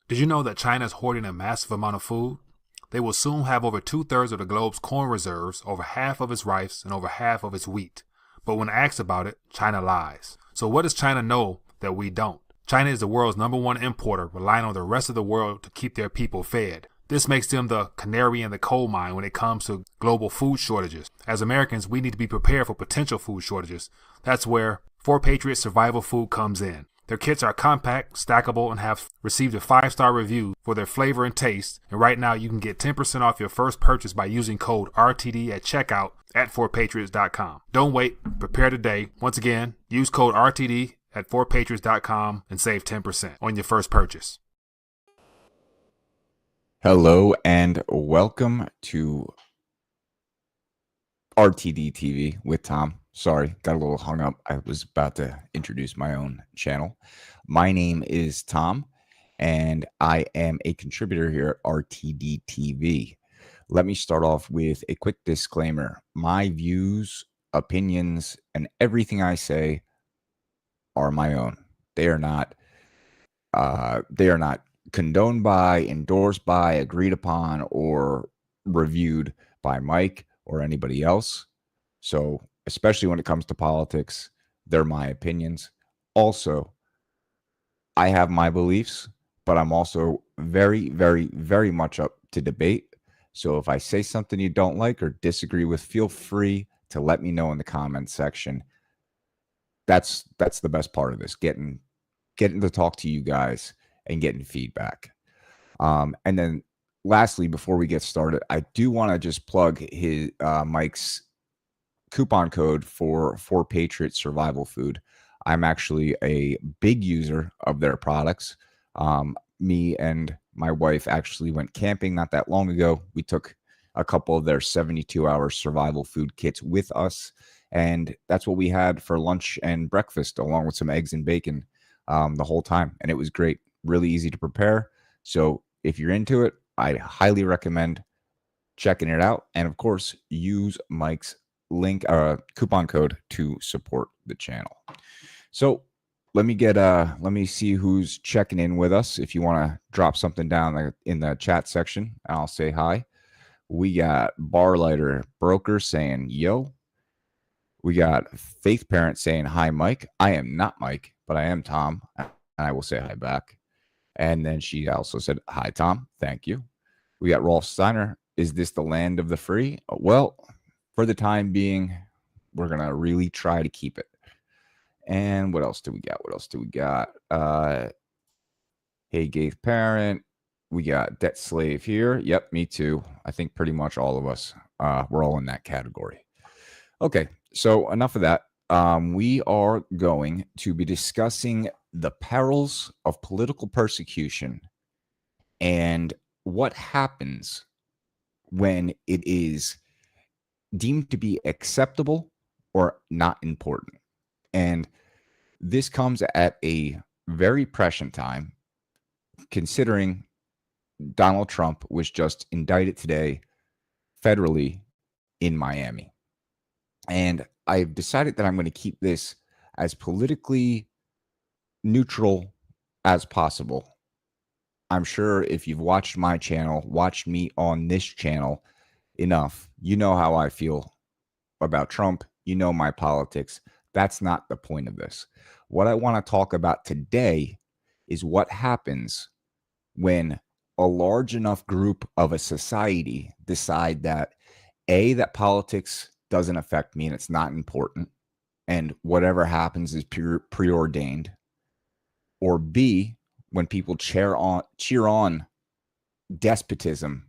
Did you know that China is hoarding a massive amount of food? They will soon have over 2/3 of the globe's corn reserves, over half of its rice, and over half of its wheat. But when asked about it, China lies. So what does China know that we don't? China is the world's #1 importer, relying on the rest of the world to keep their people fed. This makes them the canary in the coal mine when it comes to global food shortages. As Americans, we need to be prepared for potential food shortages. That's where 4Patriot Survival Food comes in. Their kits are compact, stackable, and have received a 5-star review for their flavor and taste. And right now you can get 10% off your first purchase by using code RTD at checkout at 4patriots.com. Don't wait, prepare today. Once again, use code RTD at 4patriots.com and save 10% on your first purchase. Hello and welcome to RTD TV with Tom. Sorry, got a little hung up. I was about to introduce my own channel. My name is Tom, and I am a contributor here at RTD TV. Let me start off with a quick disclaimer. My views, opinions, and everything I say are my own. They are not condoned by, endorsed by, agreed upon, or reviewed by Mike or anybody else. So, especially when it comes to politics, they're my opinions. Also, I have my beliefs, but I'm also very, very, very much up to debate. So if I say something you don't like or disagree with, feel free to let me know in the comments section. That's the best part of this, getting to talk to you guys and getting feedback. And then lastly, before we get started, I do want to just plug Mike's coupon code for 4Patriot Survival Food. I'm actually a big user of their products. Me and my wife actually went camping not that long ago. We took a couple of their 72-hour survival food kits with us, and that's what we had for lunch and breakfast, along with some eggs and bacon the whole time. And it was great, really easy to prepare. So if you're into it, I highly recommend checking it out. And of course, use Mike's coupon code to support the channel. So let me see who's checking in with us. If you want to drop something down in the chat section, I'll say hi. We got Barlighter Broker saying yo. We got Faith Parent saying hi, Mike. I am not Mike, but I am Tom, and I will say hi back. And then she also said hi, Tom. Thank you. We got Rolf Steiner. Is this the land of the free? Well, for the time being, we're going to really try to keep it. And what else do we got? Hey, Gaith Parent. We got Debt Slave here. Yep, me too. I think pretty much all of us, we're all in that category. Okay, so enough of that. We are going to be discussing the perils of political persecution and what happens when it is deemed to be acceptable or not important. And this comes at a very prescient time, considering Donald Trump was just indicted today federally in Miami. And I've decided that I'm going to keep this as politically neutral as possible. I'm sure if you've watched my channel, watched me on this channel enough, you know how I feel about Trump. You know my politics. That's not the point of this. What I want to talk about today is what happens when a large enough group of a society decide that that politics doesn't affect me and it's not important, and whatever happens is preordained, or B, when people cheer on despotism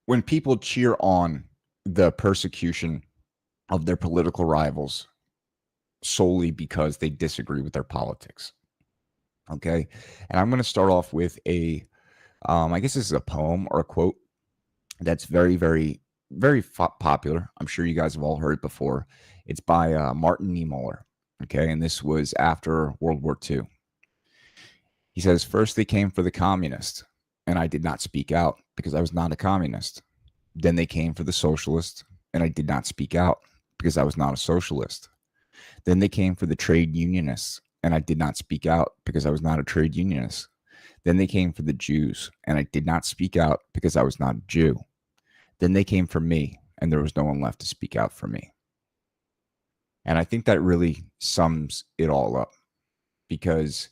when people cheer on the persecution of their political rivals solely because they disagree with their politics. Okay, and I'm going to start off with I guess this is a poem or a quote that's very, very, very popular. I'm sure you guys have all heard it before. It's by Martin Niemöller. Okay, and this was after World War II. He says, "First they came for the communists, and I did not speak out because I was not a communist. Then they came for the socialists, and I did not speak out because I was not a socialist. Then they came for the trade unionists, and I did not speak out because I was not a trade unionist. Then they came for the Jews, and I did not speak out because I was not a Jew. Then they came for me, and there was no one left to speak out for me. And I think that really sums it all up, because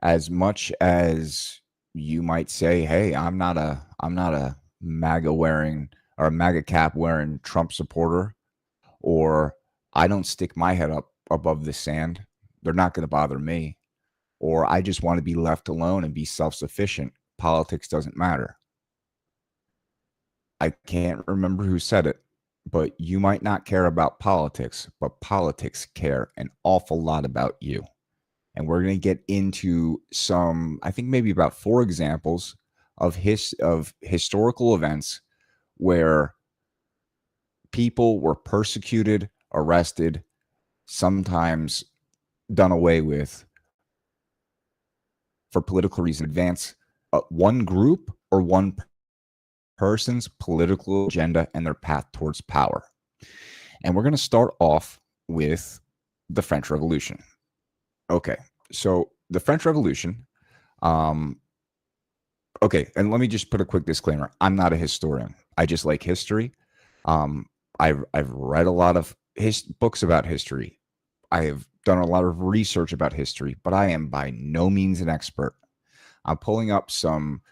as much as you might say, hey, I'm not a MAGA wearing or a MAGA cap wearing Trump supporter, or I don't stick my head up above the sand, they're not going to bother me, or I just want to be left alone and be self-sufficient, politics doesn't matter. I can't remember who said it, but you might not care about politics, but politics care an awful lot about you. And we're going to get into some, I think maybe about 4 examples of historical events where people were persecuted, arrested, sometimes done away with for political reasons, advance one group or one person's political agenda and their path towards power. And we're going to start off with the French Revolution. Okay, so the French Revolution, okay, and let me just put a quick disclaimer. I'm not a historian. I just like history. I've read a lot of books about history. I have done a lot of research about history, but I am by no means an expert. I'm pulling up some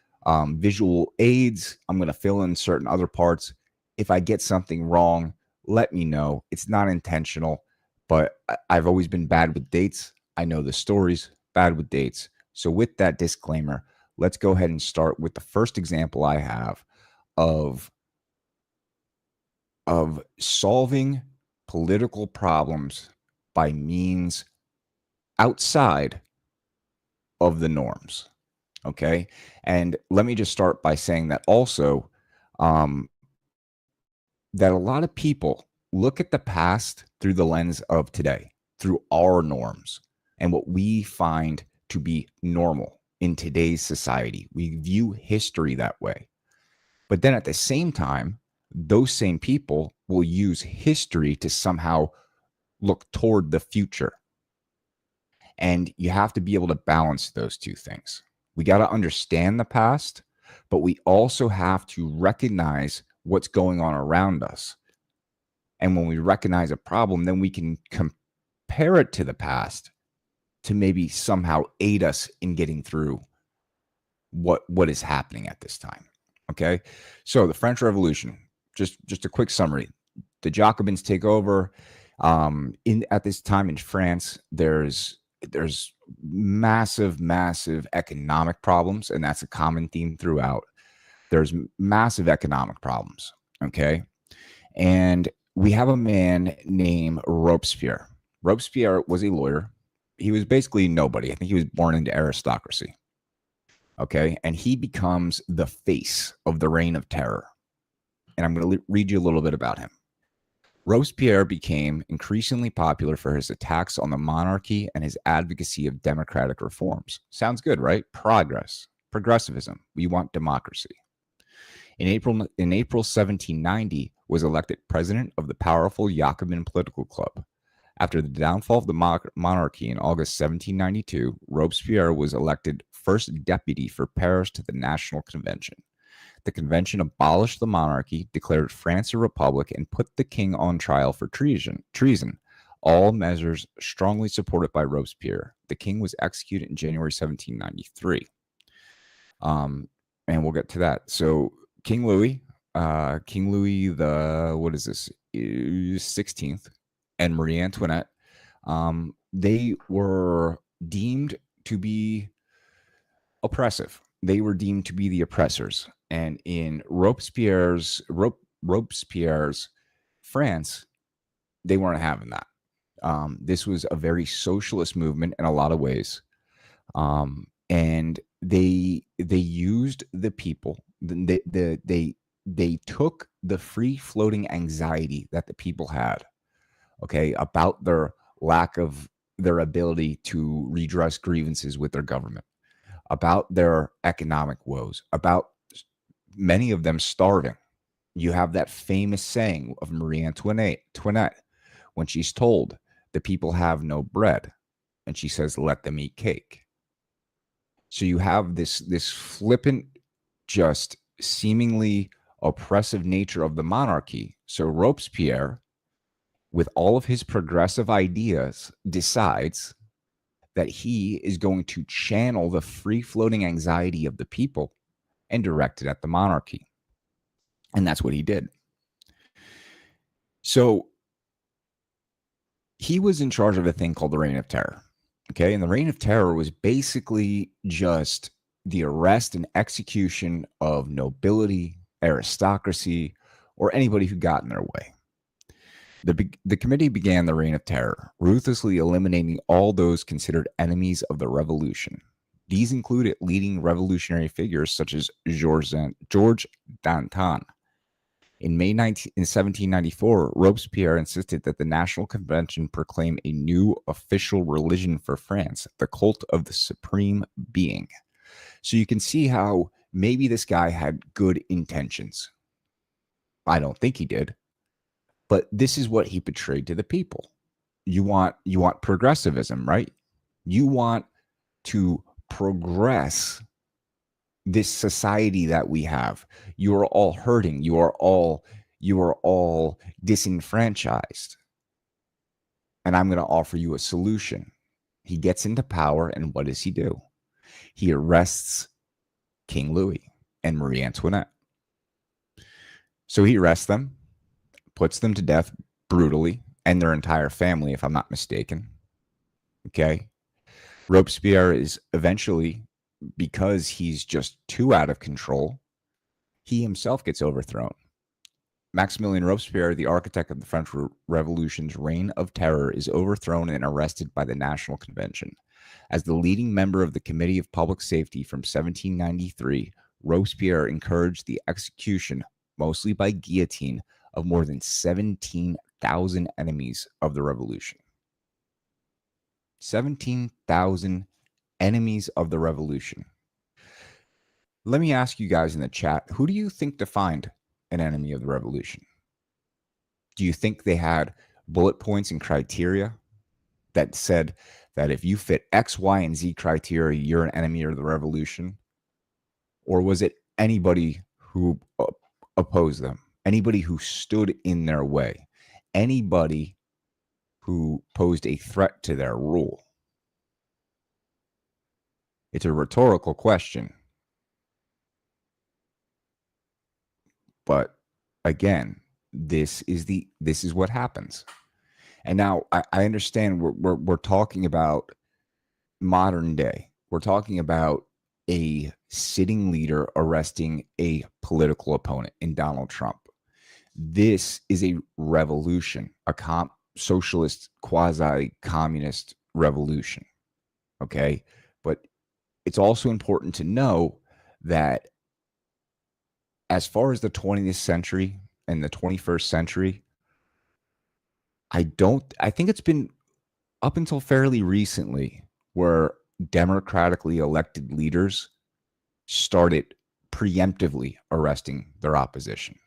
visual aids. I'm going to fill in certain other parts. If I get something wrong, let me know. It's not intentional, but I've always been bad with dates. I know the stories, bad with dates. So with that disclaimer, let's go ahead and start with the first example I have of solving political problems by means outside of the norms. Okay. And let me just start by saying that also that a lot of people look at the past through the lens of today, through our norms and what we find to be normal in today's society. We view history that way. But then at the same time, those same people will use history to somehow look toward the future. And you have to be able to balance those two things. We got to understand the past, but we also have to recognize what's going on around us. And when we recognize a problem, then we can compare it to the past to maybe somehow aid us in getting through what is happening at this time. Okay. So the French Revolution, just a quick summary. The Jacobins take over. At this time in France, there's massive economic problems, and that's a common theme throughout. There's massive economic problems. Okay. And we have a man named Robespierre. Robespierre was a lawyer. He was basically nobody. I think he was born into aristocracy. Okay. And he becomes the face of the Reign of Terror. And I'm going to read you a little bit about him. Robespierre became increasingly popular for his attacks on the monarchy and his advocacy of democratic reforms. Sounds good, right? Progressivism. We want democracy. In April 1790, was elected president of the powerful Jacobin political club. After the downfall of the monarchy in August 1792, Robespierre was elected first deputy for Paris to the National Convention. The convention abolished the monarchy, declared France a republic, and put the king on trial for treason, all measures strongly supported by Robespierre. The king was executed in January 1793. And we'll get to that. So King Louis the, what is this, 16th, and Marie Antoinette, they were deemed to be oppressive. They were deemed to be the oppressors. And in Robespierre's France, they weren't having that. This was a very socialist movement in a lot of ways. And they used the people. They took the free floating anxiety that the people had, okay, about their lack of their ability to redress grievances with their government, about their economic woes, about many of them starving. You have that famous saying of Marie Antoinette when she's told, the people have no bread. and she says, let them eat cake. So you have this flippant, just seemingly oppressive nature of the monarchy. So Robespierre, with all of his progressive ideas, decides that he is going to channel the free-floating anxiety of the people and direct it at the monarchy. And that's what he did. So he was in charge of a thing called the Reign of Terror. Okay. And the Reign of Terror was basically just the arrest and execution of nobility, aristocracy, or anybody who got in their way. The committee began the Reign of Terror, ruthlessly eliminating all those considered enemies of the revolution. These included leading revolutionary figures such as George Danton. In May 1794, Robespierre insisted that the National Convention proclaim a new official religion for France, the cult of the supreme being. So you can see how maybe this guy had good intentions. I don't think he did, but this is what he portrayed to the people. You want progressivism, right? You want to progress this society that we have. You are all hurting. You are all disenfranchised. And I'm going to offer you a solution. He gets into power, and what does he do? He arrests King Louis and Marie Antoinette. So he arrests them, puts them to death brutally, and their entire family, if I'm not mistaken. Okay. Robespierre is eventually, because he's just too out of control, he himself gets overthrown. Maximilien Robespierre, the architect of the French Revolution's reign of terror, is overthrown and arrested by the National Convention. As the leading member of the Committee of Public Safety from 1793, Robespierre encouraged the execution, mostly by guillotine, of more than 17,000 enemies of the revolution. 17,000 enemies of the revolution. Let me ask you guys in the chat, who do you think defined an enemy of the revolution? Do you think they had bullet points and criteria that said that if you fit X, Y, and Z criteria, you're an enemy of the revolution? Or was it anybody who opposed them? Anybody who stood in their way? Anybody who posed a threat to their rule? It's a rhetorical question. But again, this is what happens. And now I understand we're talking about modern day. We're talking about a sitting leader arresting a political opponent in Donald Trump. This is a revolution, a socialist, quasi-communist revolution. Okay? But it's also important to know that as far as the 20th century and the 21st century, I think it's been up until fairly recently where democratically elected leaders started preemptively arresting their opposition.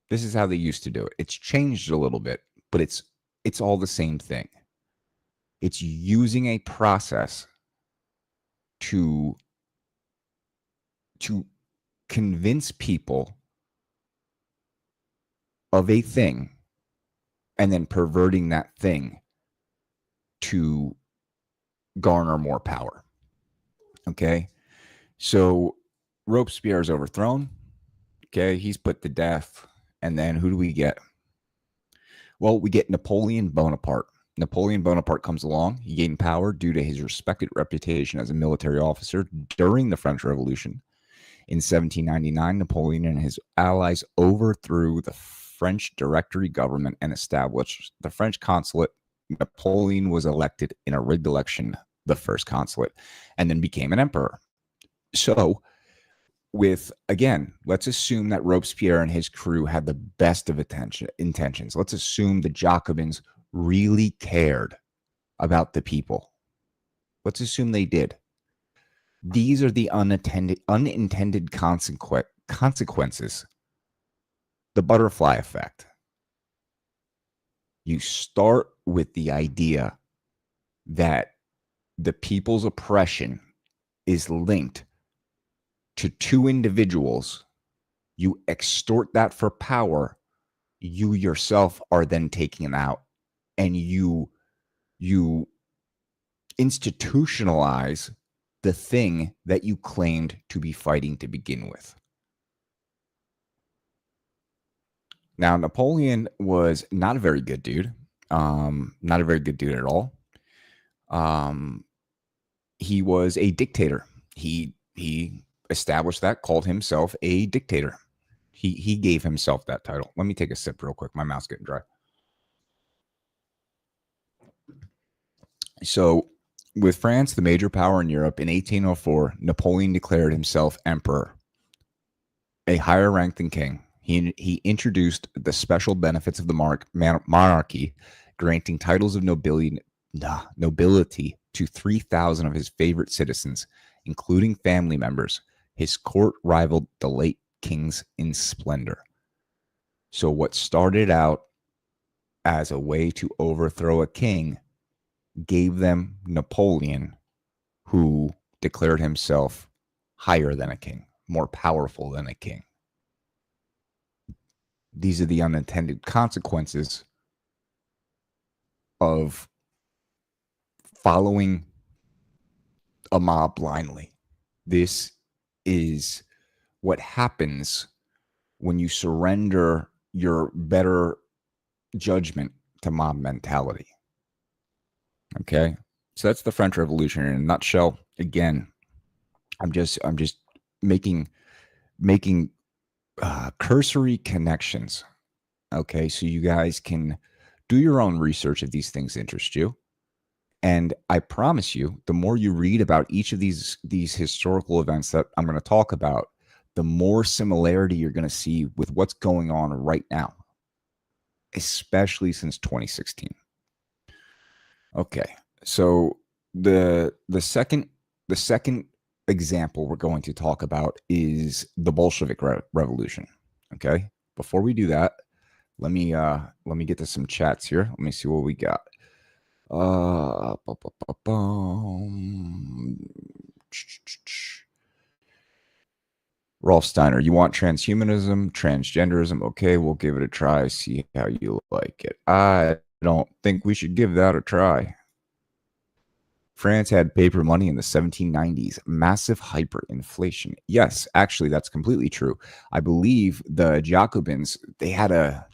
This is how they used to do it. It's changed a little bit, but it's all the same thing. It's using a process to convince people of a thing and then perverting that thing to garner more power. Okay? So Robespierre is overthrown. Okay? He's put to death. And then who do we get? Well, we get Napoleon Bonaparte. Napoleon Bonaparte comes along. He gained power due to his respected reputation as a military officer during the French Revolution. In 1799, Napoleon and his allies overthrew the French Directory government and established the French consulate. Napoleon was elected in a rigged election, the first consulate, and then became an emperor. So, let's assume that Robespierre and his crew had the best of intentions. Let's assume the Jacobins really cared about the people. Let's assume they did. These are the unintended consequences. The butterfly effect. You start with the idea that the people's oppression is linked to two individuals, you extort that for power, you yourself are then taken out, and you institutionalize the thing that you claimed to be fighting to begin with. Now, Napoleon was not a very good dude. Not a very good dude at all. He was a dictator. He established that, called himself a dictator. He gave himself that title. Let me take a sip real quick. My mouth's getting dry. So, with France, the major power in Europe, in 1804, Napoleon declared himself emperor, a higher rank than king. He introduced the special benefits of the monarchy, granting titles of nobility to 3,000 of his favorite citizens, including family members. His court rivaled the late kings in splendor. So what started out as a way to overthrow a king gave them Napoleon, who declared himself higher than a king, more powerful than a king. These are the unintended consequences of following a mob blindly. This is what happens when you surrender your better judgment to mob mentality. Okay, so that's the French Revolution in a nutshell. Again, I'm just making cursory connections. Okay, so you guys can do your own research if these things interest you. And I promise you, the more you read about each of these historical events that I'm going to talk about, the more similarity you're going to see with what's going on right now, especially since 2016. Okay, so the second example we're going to talk about is the Bolshevik Revolution. Okay, before we do that, let me get to some chats here. Let me see what we got. Rolf Steiner, you want transhumanism, transgenderism? Okay, we'll give it a try. See how you like it. I don't think we should give that a try. France had paper money in the 1790s, massive hyperinflation. Yes, actually, that's completely true. I believe the Jacobins, they had to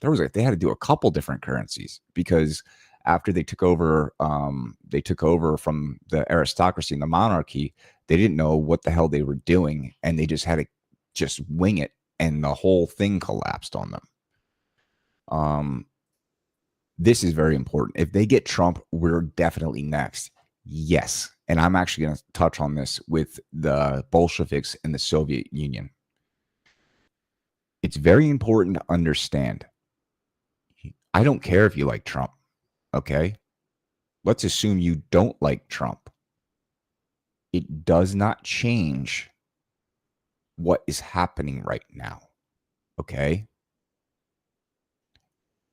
do a couple different currencies, because after they took over from the aristocracy and the monarchy, they didn't know what the hell they were doing, and they just had to just wing it, and the whole thing collapsed on them. This is very important. If they get Trump, we're definitely next. Yes. And I'm actually going to touch on this with the Bolsheviks and the Soviet Union. It's very important to understand. I don't care if you like Trump. Okay. Let's assume you don't like Trump. It does not change what is happening right now. Okay.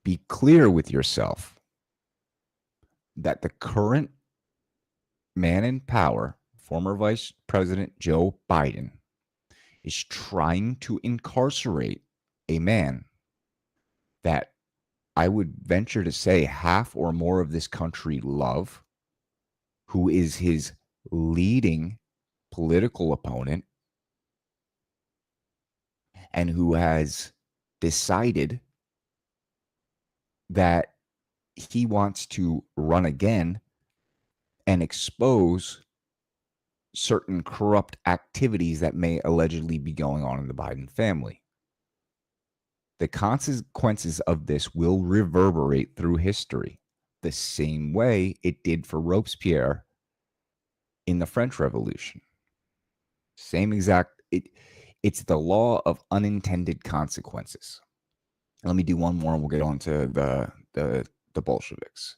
Be clear with yourself that the current man in power, former Vice President Joe Biden, is trying to incarcerate a man that I would venture to say half or more of this country love, who is his leading political opponent, and who has decided that he wants to run again and expose certain corrupt activities that may allegedly be going on in the Biden family. The consequences of this will reverberate through history the same way it did for Robespierre in the French Revolution. Same exact, it's the law of unintended consequences. Let me do one more and we'll get on to the Bolsheviks.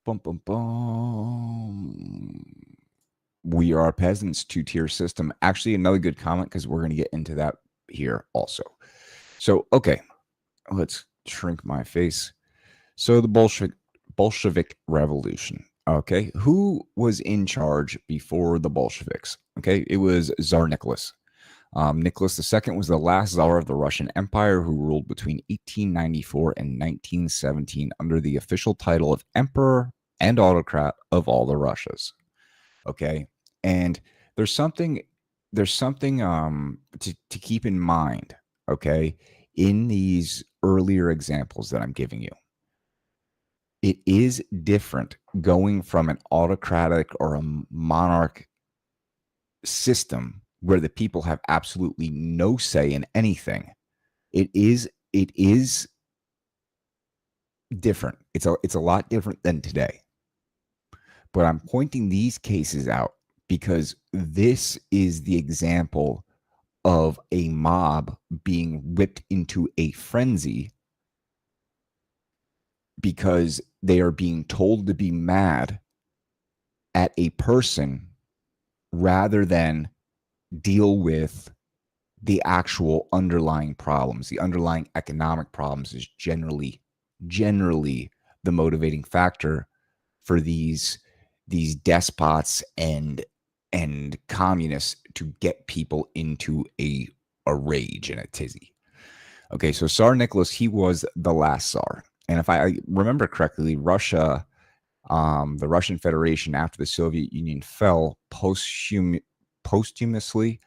Bum, bum, bum. We are peasants, two-tier system. Actually, another good comment, because we're going to get into that here also. So, okay, let's shrink my face. So the Bolshevik Revolution. Okay. Who was in charge before the Bolsheviks? Okay. It was Tsar Nicholas. Nicholas II was the last Tsar of the Russian Empire who ruled between 1894 and 1917 under the official title of Emperor and Autocrat of all the Russias. Okay. And there's something to keep in mind, okay, in these earlier examples that I'm giving you. It is different going from an autocratic or a monarch system where the people have absolutely no say in anything. It is different. It's a lot different than today. But I'm pointing these cases out because this is the example of a mob being whipped into a frenzy because they are being told to be mad at a person rather than deal with the actual underlying problems. The underlying economic problems is generally the motivating factor for these despots and communists to get people into a rage and a tizzy. Okay, so Tsar Nicholas, he was the last Tsar. And if I remember correctly, Russia, the Russian Federation, after the Soviet Union fell posthumously,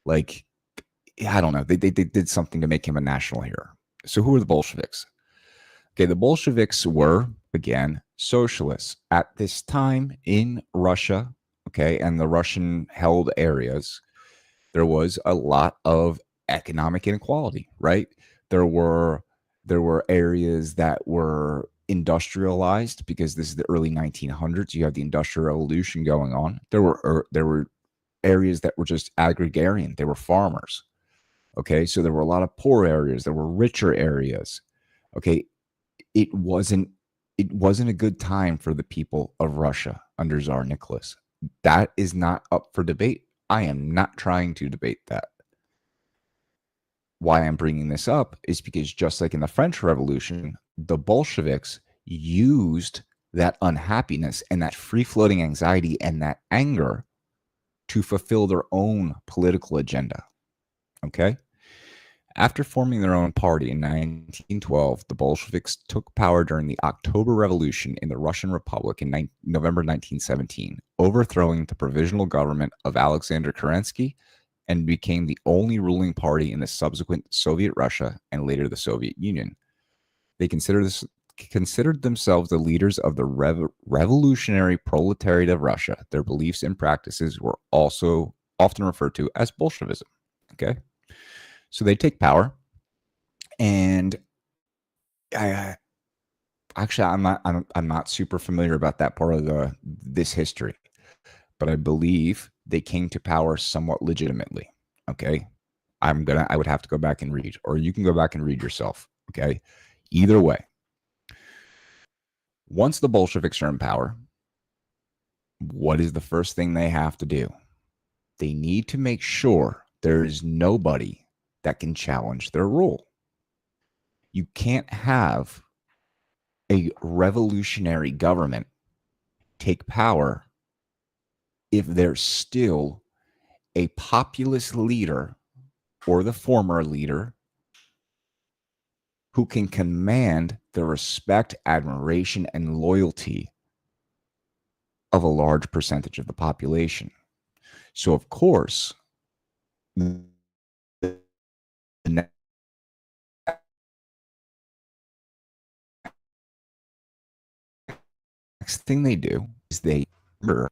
like, I don't know, they did something to make him a national hero. So who are the Bolsheviks? Okay, the Bolsheviks were, again, socialists at this time in Russia, okay, and the Russian-held areas. There was a lot of economic inequality, right? There were areas that were industrialized because this is the early 1900s. You have the Industrial Revolution going on. There were areas that were just agrarian. They were farmers. Okay, so there were a lot of poor areas. There were richer areas. Okay, it wasn't a good time for the people of Russia under Tsar Nicholas. That is not up for debate. I am not trying to debate that. Why I'm bringing this up is because just like in the French Revolution, the Bolsheviks used that unhappiness and that free-floating anxiety and that anger to fulfill their own political agenda. Okay? After forming their own party in 1912, the Bolsheviks took power during the October Revolution in the Russian Republic in November 1917, overthrowing the provisional government of Alexander Kerensky and became the only ruling party in the subsequent Soviet Russia and later the Soviet Union. They considered themselves the leaders of the revolutionary proletariat of Russia. Their beliefs and practices were also often referred to as Bolshevism. Okay? So they take power, and I'm not super familiar about that part of this history, but I believe they came to power somewhat legitimately. Okay, I would have to go back and read, or you can go back and read yourself. Okay, either way, once the Bolsheviks are in power, what is the first thing they have to do? They need to make sure there is nobody that can challenge their rule. You can't have a revolutionary government take power if there's still a populist leader or the former leader who can command the respect, admiration, and loyalty of a large percentage of the population. So, of course, the next thing they do is they murder.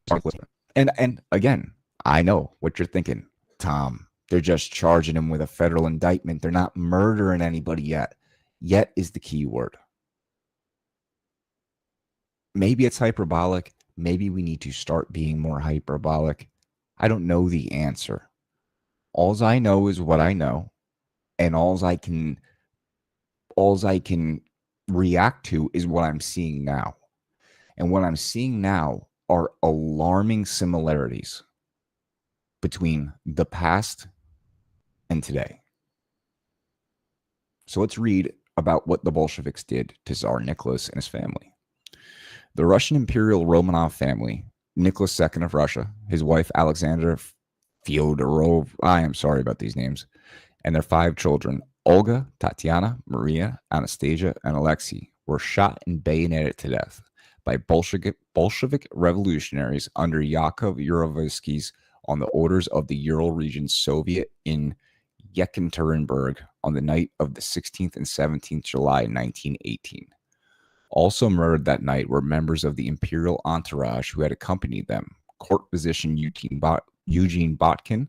And again, I know what you're thinking, Tom. They're just charging him with a federal indictment. They're not murdering anybody yet. Yet is the key word. Maybe it's hyperbolic. Maybe we need to start being more hyperbolic. I don't know the answer. Alls I know is what I know, and alls I can react to is what I'm seeing now. And what I'm seeing now are alarming similarities between the past and today. So let's read about what the Bolsheviks did to Tsar Nicholas and his family. The Russian Imperial Romanov family, Nicholas II of Russia, his wife Alexandra Fyodorov, I am sorry about these names, and their 5 children, Olga, Tatiana, Maria, Anastasia, and Alexei, were shot and bayoneted to death by Bolshevik revolutionaries under Yakov Yurovsky's on the orders of the Ural Region Soviet in Yekaterinburg on the night of the 16th and 17th July 1918. Also murdered that night were members of the imperial entourage who had accompanied them: court physician Eugene Botkin,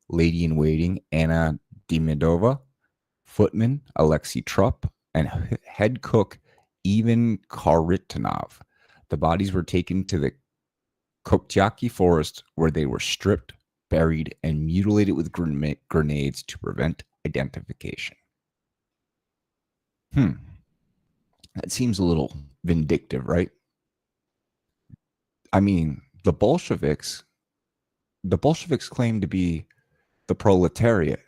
lady-in-waiting Anna Demidova, footman Alexei Trupp, and head cook Ivan Kharitonov. The bodies were taken to the Koktyaki forest, where they were stripped, buried, and mutilated with grenades to prevent identification. That seems a little vindictive, right? I mean, the Bolsheviks claimed to be the proletariat,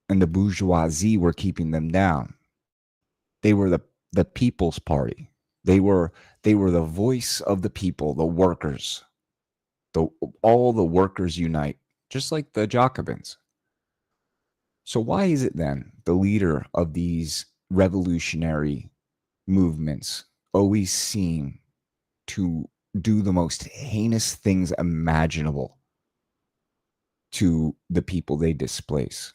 and the bourgeoisie were keeping them down. They were the People's Party. They were the voice of the people, the workers. All the workers unite, just like the Jacobins. So why is it then the leader of these revolutionary movements always seem to do the most heinous things imaginable to the people they displace?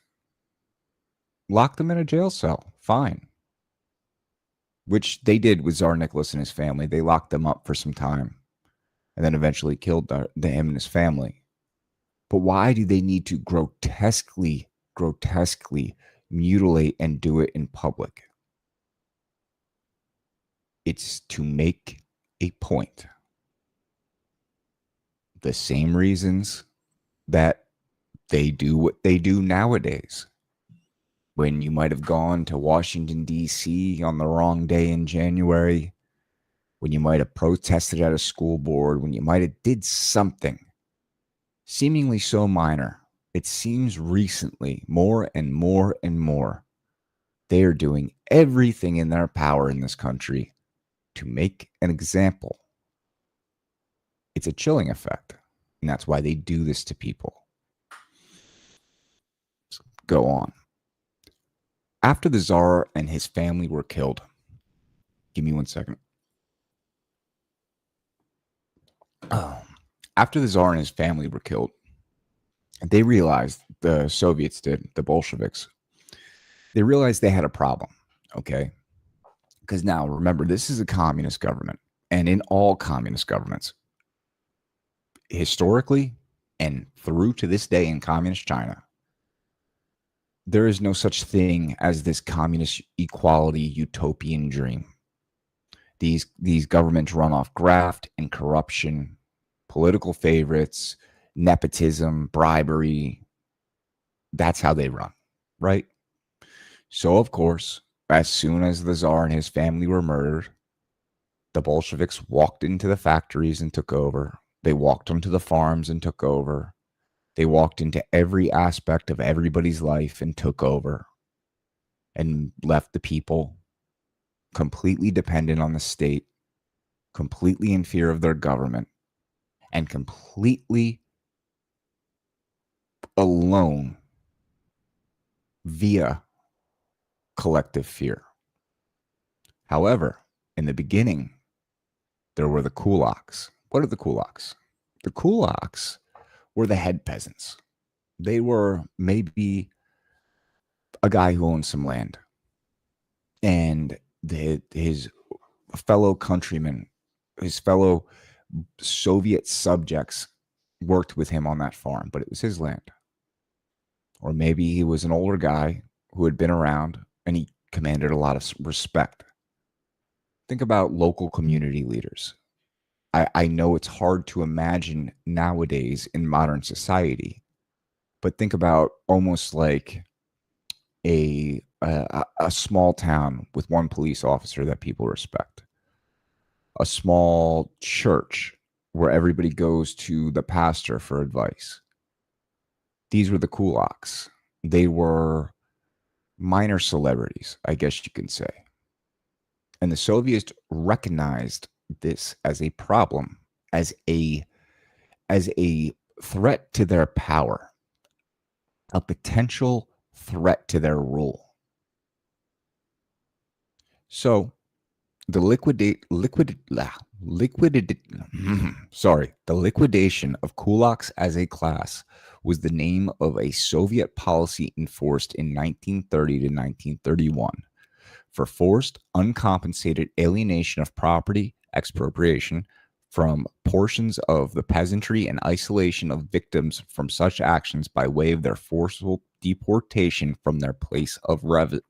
Lock them in a jail cell, fine. Which they did with Tsar Nicholas and his family. They locked them up for some time and then eventually killed him and his family. But why do they need to grotesquely mutilate and do it in public? It's to make a point. The same reasons that they do what they do nowadays. When you might have gone to Washington, D.C. on the wrong day in January, when you might have protested at a school board, when you might have did something seemingly so minor, it seems recently more and more and more they are doing everything in their power in this country to make an example. It's a chilling effect, and that's why they do this to people. Let's go on. After the Tsar and his family were killed, give me 1 second. After the Tsar and his family were killed, they realized, the Soviets did, the Bolsheviks, they realized they had a problem, okay? Because now, remember, this is a communist government, and in all communist governments, historically and through to this day in communist China, there is no such thing as this communist equality utopian dream. These governments run off graft and corruption, political favorites, nepotism, bribery. That's how they run, right? So, of course, as soon as the Tsar and his family were murdered, the Bolsheviks walked into the factories and took over. They walked onto the farms and took over. They walked into every aspect of everybody's life and took over, and left the people completely dependent on the state, completely in fear of their government, and completely alone via collective fear. However, in the beginning, there were the kulaks. What are the kulaks? The kulaks were the head peasants. They were maybe a guy who owned some land, and his fellow countrymen, his fellow Soviet subjects worked with him on that farm, but it was his land. Or maybe he was an older guy who had been around and he commanded a lot of respect. Think about local community leaders. I know it's hard to imagine nowadays in modern society, but think about almost like a small town with one police officer that people respect. A small church where everybody goes to the pastor for advice. These were the kulaks. They were minor celebrities, I guess you can say. And the Soviets recognized this as a problem, as a threat to their power, a potential threat to their rule. So the the liquidation of kulaks as a class was the name of a Soviet policy enforced in 1930 to 1931 for forced, uncompensated alienation of property, expropriation from portions of the peasantry, and isolation of victims from such actions by way of their forceful deportation from their place of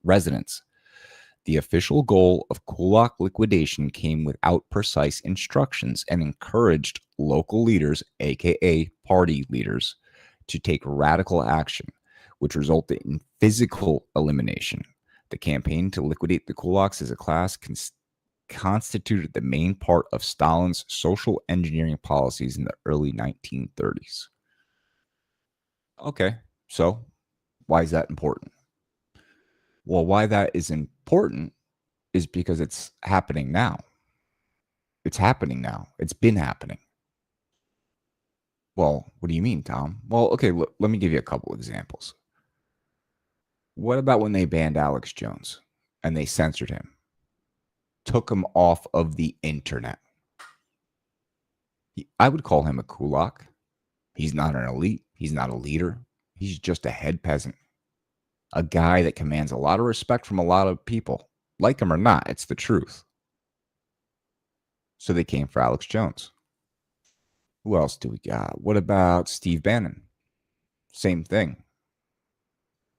residence. The official goal of kulak liquidation came without precise instructions and encouraged local leaders, aka party leaders, to take radical action, which resulted in physical elimination. The campaign to liquidate the kulaks as a class constituted the main part of Stalin's social engineering policies in the early 1930s. Okay, so why is that important? Well, why that is important is because it's happening now. It's happening now. It's been happening. Well, what do you mean, Tom? Well, okay, let me give you a couple examples. What about when they banned Alex Jones and they censored him? Took him off of the internet. I would call him a kulak. He's not an elite. He's not a leader. He's just a head peasant. A guy that commands a lot of respect from a lot of people. Like him or not, it's the truth. So they came for Alex Jones. Who else do we got? What about Steve Bannon? Same thing.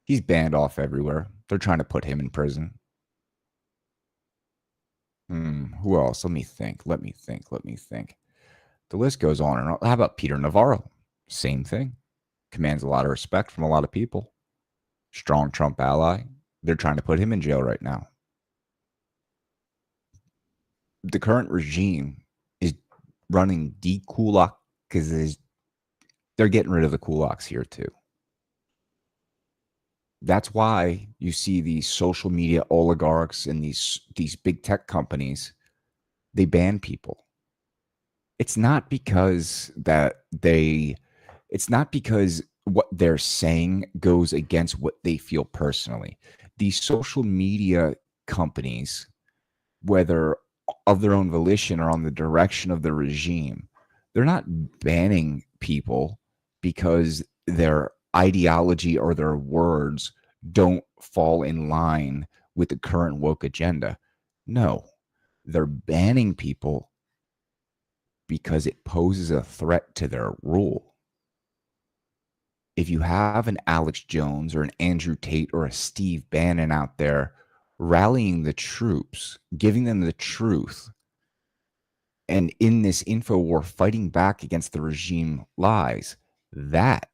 He's banned off everywhere. They're trying to put him in prison. Who else? Let me think. The list goes on and on. How about Peter Navarro? Same thing. Commands a lot of respect from a lot of people. Strong Trump ally. They're trying to put him in jail right now. The current regime is running de-kulak because they're getting rid of the kulaks here too. That's why you see these social media oligarchs and these big tech companies, they ban people. It's not because what they're saying goes against what they feel personally. These social media companies, whether of their own volition or on the direction of the regime, they're not banning people because their ideology or their words don't fall in line with the current woke agenda. No, they're banning people because it poses a threat to their rule. If you have an Alex Jones or an Andrew Tate or a Steve Bannon out there rallying the troops, giving them the truth, and in this info war fighting back against the regime lies, that,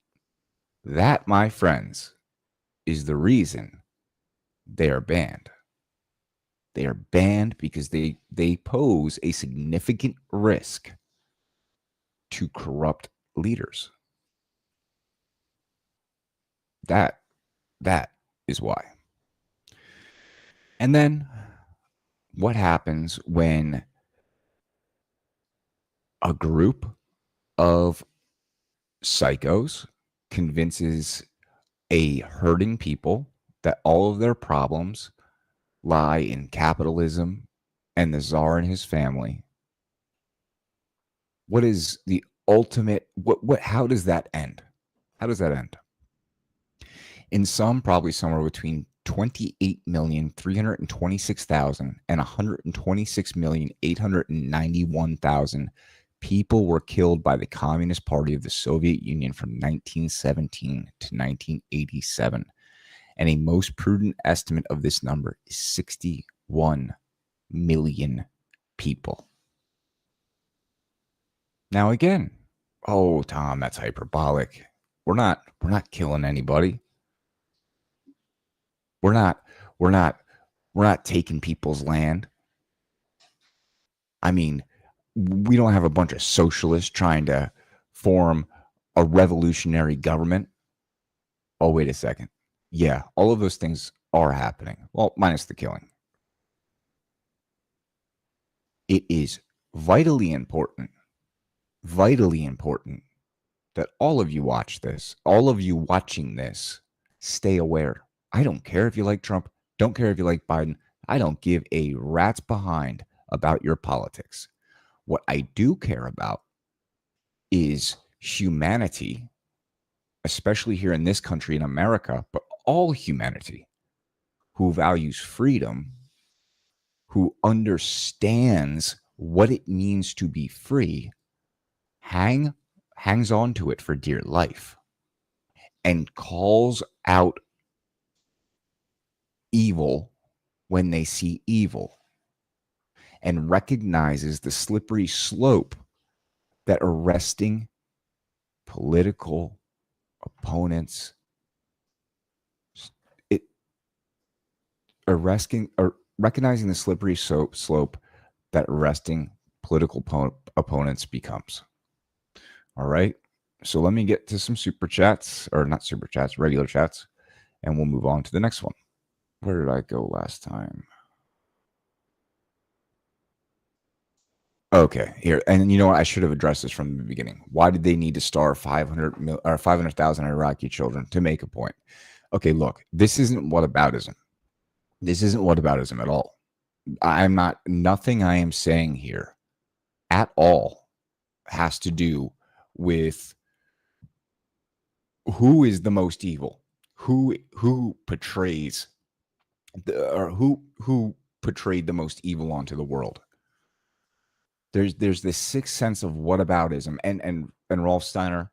my friends, is the reason they are banned. They are banned because they pose a significant risk to corrupt leaders. That is why. And then what happens when a group of psychos convinces a hurting people that all of their problems lie in capitalism and the czar and his family? What is the ultimate, how does that end? How does that end? In some, probably somewhere between 28,326,000 and 126,891,000 people were killed by the Communist Party of the Soviet Union from 1917 to 1987. And a most prudent estimate of this number is 61 million people. Now again, oh, Tom, that's hyperbolic. We're not killing anybody. We're not taking people's land. I mean, we don't have a bunch of socialists trying to form a revolutionary government. Oh, wait a second. Yeah, all of those things are happening. Well, minus the killing. It is vitally important that all of you watch this, all of you watching this, stay aware. I don't care if you like Trump, don't care if you like Biden. I don't give a rat's behind about your politics. What I do care about is humanity, especially here in this country in America, but all humanity who values freedom, who understands what it means to be free, hangs on to it for dear life and calls out evil when they see evil and recognizes the slippery slope that arresting political opponents, it arresting or recognizing the slippery slope that arresting political opponents becomes. All right. So let me get to some super chats, or not super chats, regular chats, and we'll move on to the next one. Where did I go last time? Okay, here. And you know what? I should have addressed this from the beginning. Why did they need to starve 500,000 Iraqi children to make a point? Okay, look, this isn't whataboutism. This isn't whataboutism at all. Nothing I am saying here at all has to do with who is the most evil, who portrays or who portrayed the most evil onto the world. There's this sixth sense of whataboutism, and Rolf Steiner,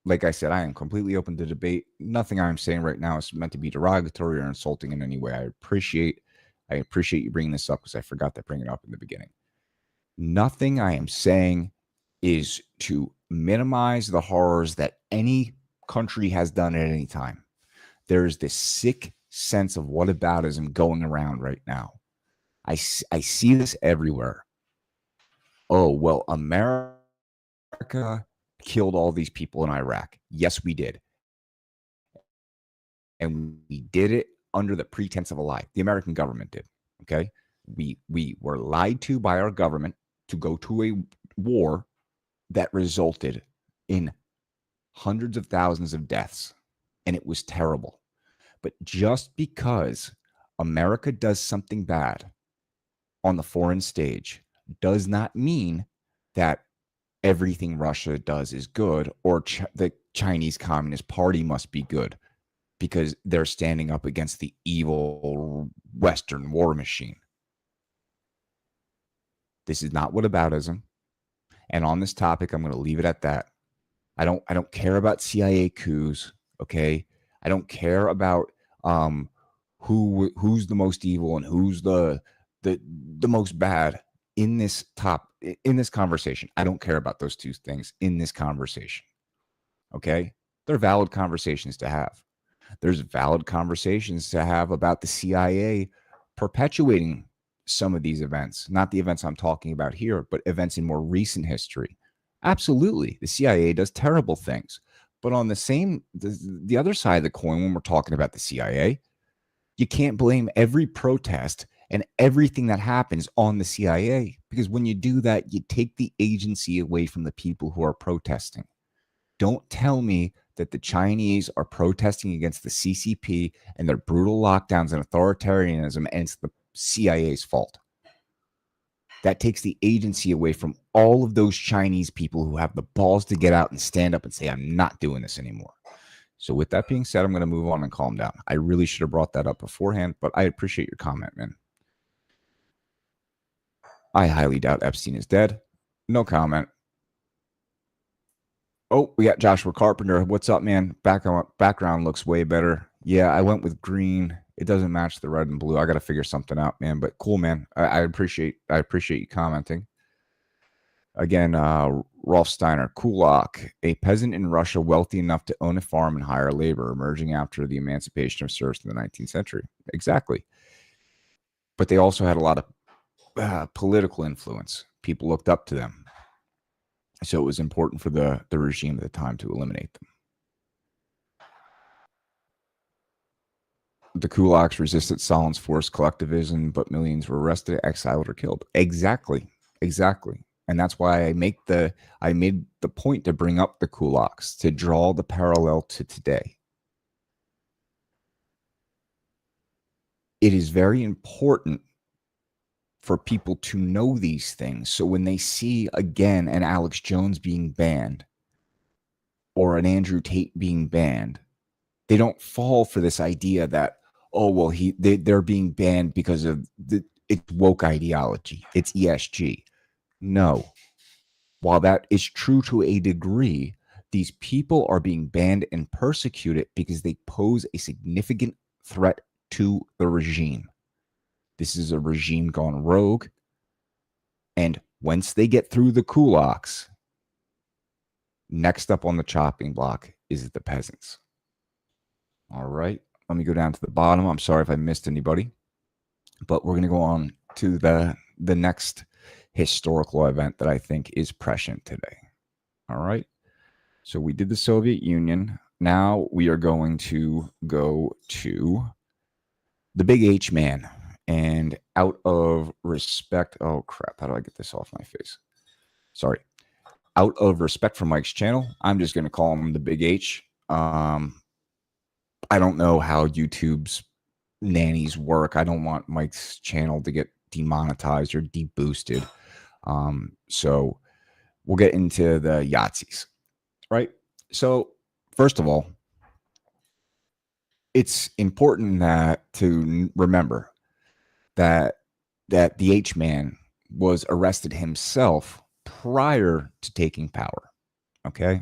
like I said, I am completely open to debate. Nothing I'm saying right now is meant to be derogatory or insulting in any way. I appreciate you bringing this up because I forgot to bring it up in the beginning. Nothing I am saying is to minimize the horrors that any country has done at any time. There's this sick sense of whataboutism going around right now. I see this everywhere. Oh, well, America killed all these people in Iraq. Yes, we did. And we did it under the pretense of a lie. The American government did. Okay. We were lied to by our government to go to a war that resulted in hundreds of thousands of deaths. And it was terrible. But just because America does something bad on the foreign stage does not mean that everything Russia does is good, or the Chinese Communist Party must be good because they're standing up against the evil Western war machine. This is not whataboutism. And on this topic, I'm going to leave it at that. I don't care about CIA coups, okay? I don't care about who's the most evil and who's the most bad in this conversation. I don't care about those two things in this conversation. Okay? They're valid conversations to have. There's valid conversations to have about the CIA perpetuating some of these events, not the events I'm talking about here, but events in more recent history. Absolutely. The CIA does terrible things. But on the other side of the coin, when we're talking about the CIA, you can't blame every protest and everything that happens on the CIA, because when you do that, you take the agency away from the people who are protesting. Don't tell me that the Chinese are protesting against the CCP and their brutal lockdowns and authoritarianism, and it's the CIA's fault. That takes the agency away from all of those Chinese people who have the balls to get out and stand up and say, I'm not doing this anymore. So with that being said, I'm going to move on and calm down. I really should have brought that up beforehand, but I appreciate your comment, man. I highly doubt Epstein is dead. No comment. Oh, we got Joshua Carpenter. What's up, man? Background looks way better. Yeah, I went with green. It doesn't match the red and blue. I got to figure something out, man. But cool, man. I appreciate you commenting. Again, Rolf Steiner, Kulak, a peasant in Russia wealthy enough to own a farm and hire labor, emerging after the emancipation of serfs in the 19th century. Exactly. But they also had a lot of political influence. People looked up to them. So it was important for the regime at the time to eliminate them. The kulaks resisted Stalin's forced collectivism, but millions were arrested, exiled, or killed. Exactly. And that's why I made the point to bring up the kulaks, to draw the parallel to today. It is very important for people to know these things. So when they see again an Alex Jones being banned or an Andrew Tate being banned, they don't fall for this idea that, oh, well, they're being banned because of it's woke ideology. It's ESG. No. While that is true to a degree, these people are being banned and persecuted because they pose a significant threat to the regime. This is a regime gone rogue. And once they get through the kulaks, next up on the chopping block is the peasants. All right. Let me go down to the bottom. I'm sorry if I missed anybody, but we're going to go on to the next historical event that I think is prescient today. All right. So we did the Soviet Union. Now we are going to go to the big H man. And out of respect, oh crap, how do I get this off my face? Sorry. Out of respect for Mike's channel, I'm just going to call him the big H. I don't know how YouTube's nannies work. I don't want Mike's channel to get demonetized or deboosted. So we'll get into the Yahtzees, right? So first of all, it's important to remember that the H-man was arrested himself prior to taking power, okay?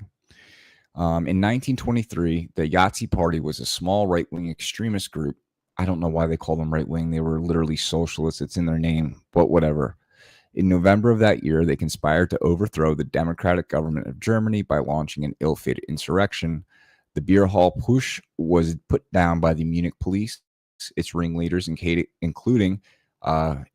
In 1923, the Yahtzee Party was a small right-wing extremist group. I don't know why they call them right-wing. They were literally socialists. It's in their name, but whatever. In November of that year, they conspired to overthrow the democratic government of Germany by launching an ill-fated insurrection. The beer hall push was put down by the Munich police. Its ringleaders, including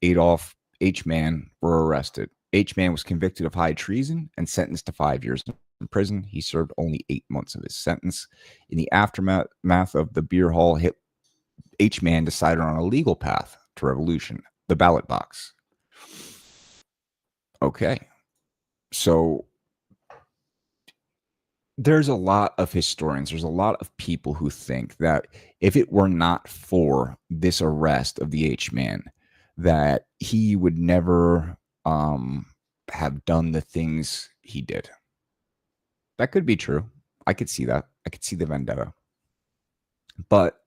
Adolf H-man, were arrested. H-man was convicted of high treason and sentenced to 5 years in prison. He served only 8 months of his sentence. In the aftermath of the beer hall hit, H-man decided on a legal path to revolution, the ballot box. Okay. So there's a lot of historians, there's a lot of people who think that if it were not for this arrest of the H-man, that he would never have done the things he did. That could be true. I could see that. I could see the vendetta. But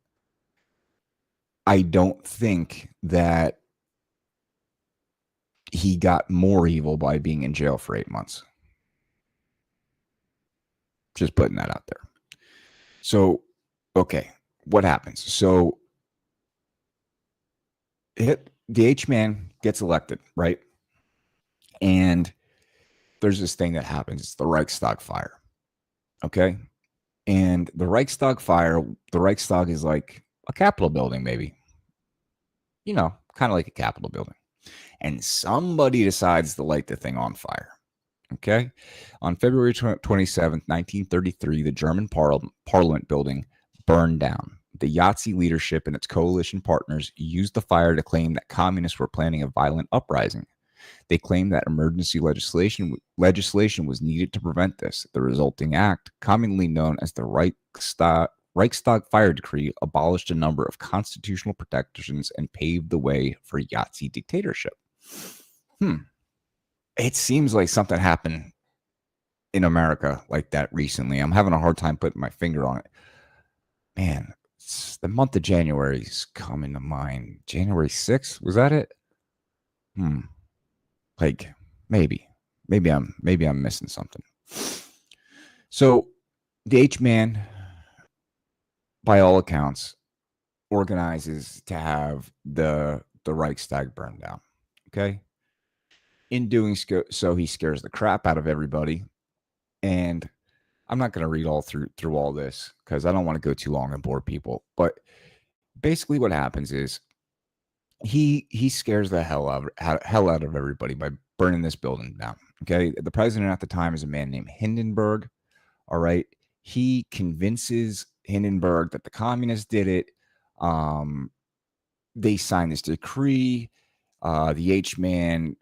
I don't think that he got more evil by being in jail for 8 months. Just putting that out there. So, okay, what happens? So, the H-man gets elected, right? And there's this thing that happens. It's the Reichstag fire. Okay? And the Reichstag fire, the Reichstag is like a Capitol building, maybe. You know, kind of like a Capitol building. And somebody decides to light the thing on fire. Okay? On February 27th, 1933, the German Parliament building burned down. The Yahtzee leadership and its coalition partners used the fire to claim that communists were planning a violent uprising. They claimed that emergency legislation was needed to prevent this. The resulting act, commonly known as the Reichstag Fire Decree, abolished a number of constitutional protections and paved the way for Yahtzee dictatorship. It seems like something happened in America like that recently. I'm having a hard time putting my finger on it. Man, the month of January is coming to mind. January 6th, was that it? Like maybe I'm missing something. So the H-man, by all accounts, organizes to have the Reichstag burned down. Okay. In doing so, he scares the crap out of everybody. And I'm not going to read all through all this because I don't want to go too long and bore people. But basically what happens is he scares the hell out of everybody by burning this building down. Okay. The president at the time is a man named Hindenburg. All right. He convinces Hindenburg that the communists did it. They signed this decree. The H-man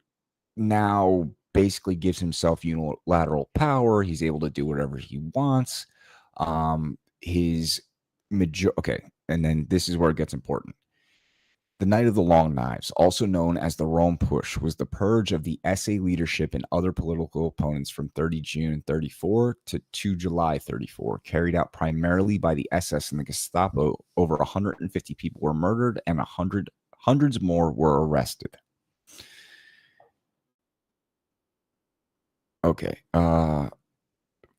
now basically gives himself unilateral power. He's able to do whatever he wants. Okay, and then this is where it gets important. The Night of the Long Knives, also known as the Rome Push, was the purge of the SA leadership and other political opponents from 30 June 34 to 2 July 34, carried out primarily by the SS and the Gestapo. Over 150 people were murdered and hundreds more were arrested. Okay.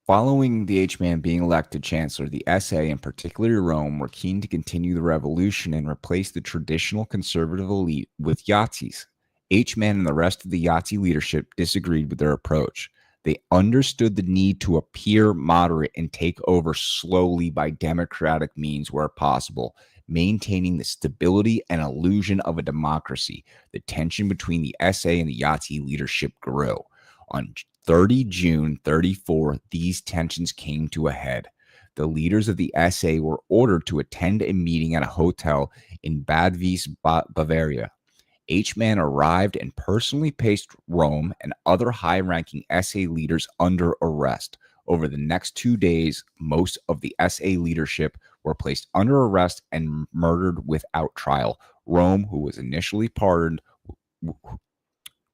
Following the H-man being elected chancellor, the SA, and particularly Rome, were keen to continue the revolution and replace the traditional conservative elite with Yazidis. H-man and the rest of the Yazidi leadership disagreed with their approach. They understood the need to appear moderate and take over slowly by democratic means where possible, maintaining the stability and illusion of a democracy. The tension between the SA and the Yazidi leadership grew. On 30 June 34, these tensions came to a head. The leaders of the SA were ordered to attend a meeting at a hotel in Bad Wies, Bavaria. H-man arrived and personally placed Rome and other high-ranking SA leaders under arrest. Over the next 2 days, most of the SA leadership were placed under arrest and murdered without trial. Rome, who was initially pardoned,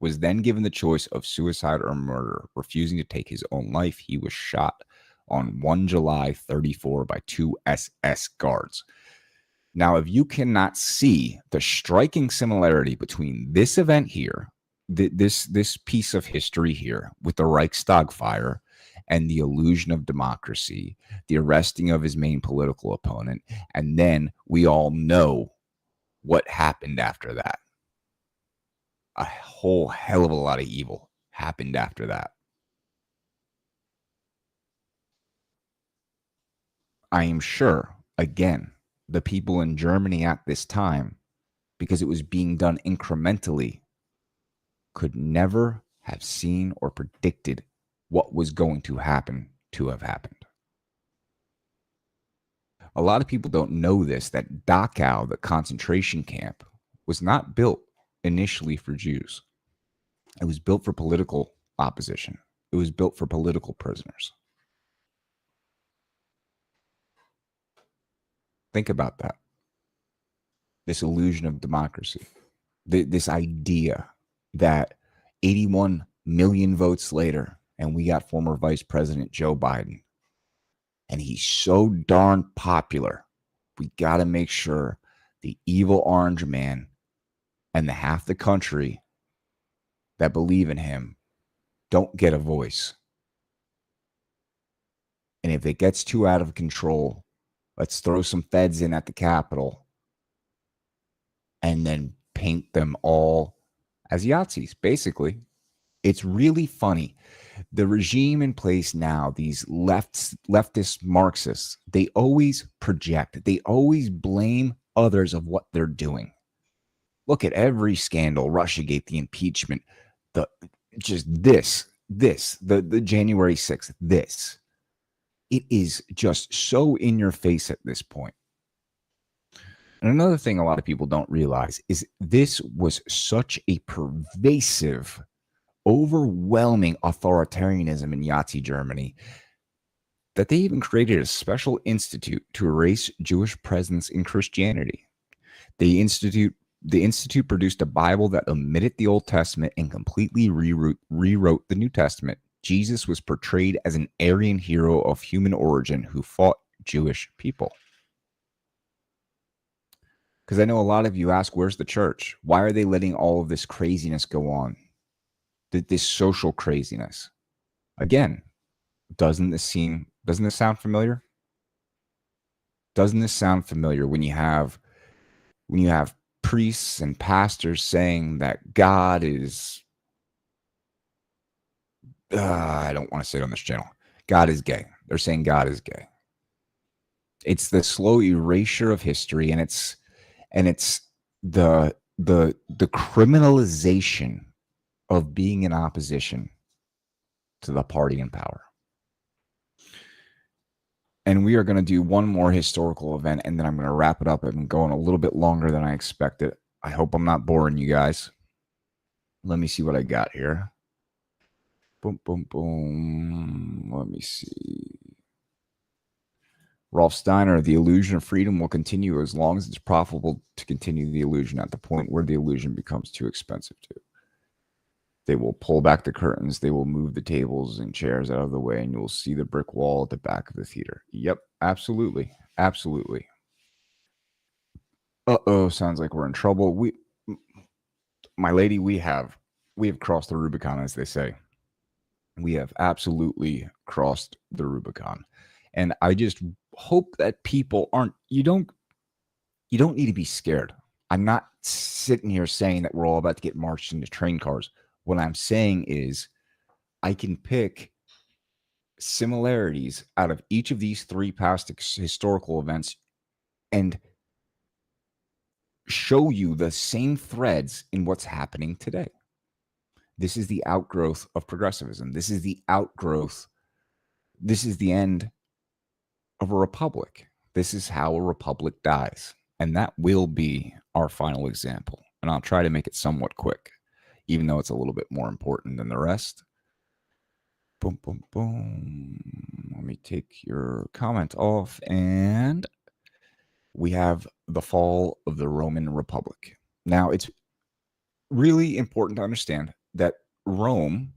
was then given the choice of suicide or murder. Refusing to take his own life, he was shot on 1 July 34 by 2 SS guards. Now, if you cannot see the striking similarity between this event here, this piece of history here with the Reichstag fire and the illusion of democracy, the arresting of his main political opponent, and then we all know what happened after that. A whole hell of a lot of evil happened after that. I am sure, again, the people in Germany at this time, because it was being done incrementally, could never have seen or predicted what was going to happen to have happened. A lot of people don't know this, that Dachau, the concentration camp, was not built initially for Jews. It was built for political opposition. It was built for political prisoners. Think about that. This illusion of democracy. This idea that 81 million votes later, and we got former Vice President Joe Biden, and he's so darn popular, we got to make sure the evil orange man and the half the country that believe in him don't get a voice. And if it gets too out of control, let's throw some feds in at the Capitol and then paint them all as Yazidis, basically. It's really funny. The regime in place now, these leftist Marxists, they always project. They always blame others of what they're doing. Look at every scandal, Russiagate, the impeachment, the January 6th, this. It is just so in your face at this point. And another thing a lot of people don't realize is this was such a pervasive, overwhelming authoritarianism in Nazi Germany that they even created a special institute to erase Jewish presence in Christianity. The institute produced a Bible that omitted the Old Testament and completely rewrote the New Testament. Jesus was portrayed as an Aryan hero of human origin who fought Jewish people. Because I know a lot of you ask, where's the church? Why are they letting all of this craziness go on? This social craziness. Again, doesn't this sound familiar? Doesn't this sound familiar when you have priests and pastors saying that God is, I don't want to say it on this channel, God is gay. They're saying God is gay. It's the slow erasure of history, and it's the criminalization of being in opposition to the party in power. And we are going to do one more historical event, and then I'm going to wrap it up. I've been going a little bit longer than I expected. I hope I'm not boring you guys. Let me see what I got here. Boom, boom, boom. Let me see. Rolf Steiner, the illusion of freedom will continue as long as it's profitable to continue the illusion at the point where the illusion becomes too expensive to. They will pull back the curtains. They will move the tables and chairs out of the way, and you will see the brick wall at the back of the theater. Yep, absolutely. Absolutely. Uh-oh, sounds like we're in trouble. My lady, we have crossed the Rubicon, as they say. We have absolutely crossed the Rubicon. And I just hope that people you don't need to be scared. I'm not sitting here saying that we're all about to get marched into train cars. What I'm saying is I can pick similarities out of each of these three past historical events and show you the same threads in what's happening today. This is the outgrowth of progressivism. This is the end of a republic. This is how a republic dies. And that will be our final example. And I'll try to make it somewhat quick, even though it's a little bit more important than the rest. Boom, boom, boom. Let me take your comment off. And we have the fall of the Roman Republic. Now, it's really important to understand that Rome,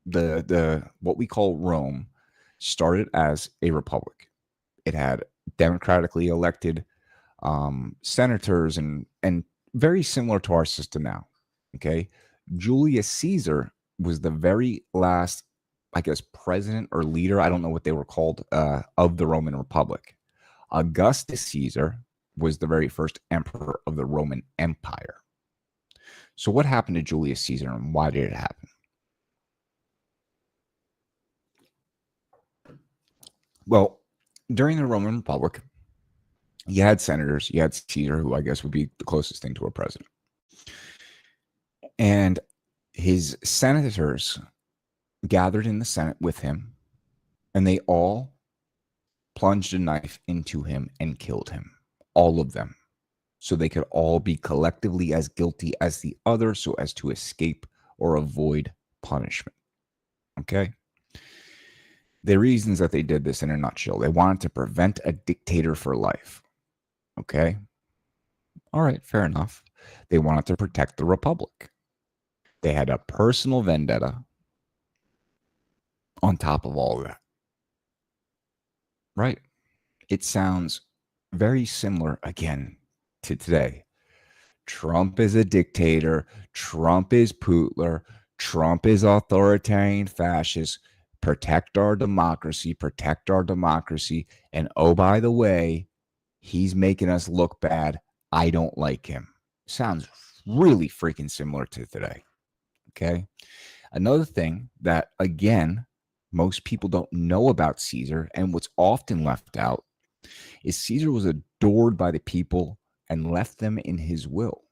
the what we call Rome, started as a republic. It had democratically elected senators and very similar to our system now. Okay, Julius Caesar was the very last, I guess, president or leader, I don't know what they were called, of the Roman Republic. Augustus Caesar was the very first emperor of the Roman Empire. So what happened to Julius Caesar and why did it happen? Well, during the Roman Republic, you had senators, you had Caesar, who I guess would be the closest thing to a president. And his senators gathered in the Senate with him, and they all plunged a knife into him and killed him, all of them, so they could all be collectively as guilty as the other so as to escape or avoid punishment. Okay? The reasons that they did this in a nutshell, they wanted to prevent a dictator for life. Okay? All right, fair enough. They wanted to protect the republic. They had a personal vendetta on top of all of that. Right? It sounds very similar, again, to today. Trump is a dictator. Trump is Putler. Trump is authoritarian fascist. Protect our democracy. Protect our democracy. And oh, by the way, he's making us look bad. I don't like him. Sounds really freaking similar to today. Okay. Another thing that, again, most people don't know about Caesar, and what's often left out, is Caesar was adored by the people and left them in his will.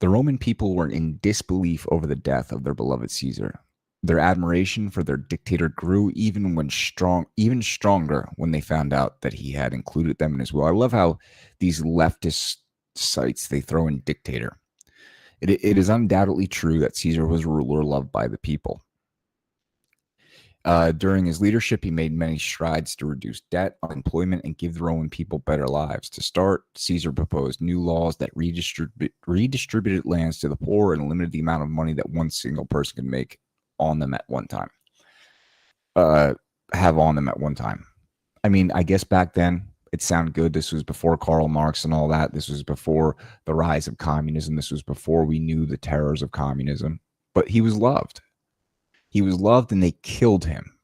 The Roman people were in disbelief over the death of their beloved Caesar. Their admiration for their dictator grew even stronger when they found out that he had included them in his will. I love how these leftist sites, they throw in dictator. It is undoubtedly true that Caesar was a ruler loved by the people. During his leadership, he made many strides to reduce debt, unemployment, and give the Roman people better lives. To start, Caesar proposed new laws that redistributed lands to the poor and limited the amount of money that one single person could make on them at one time. Have on them at one time. I mean, I guess back then it sounded good. This was before Karl Marx and all that. This was before the rise of communism. This was before we knew the terrors of communism. But he was loved. He was loved, and they killed him.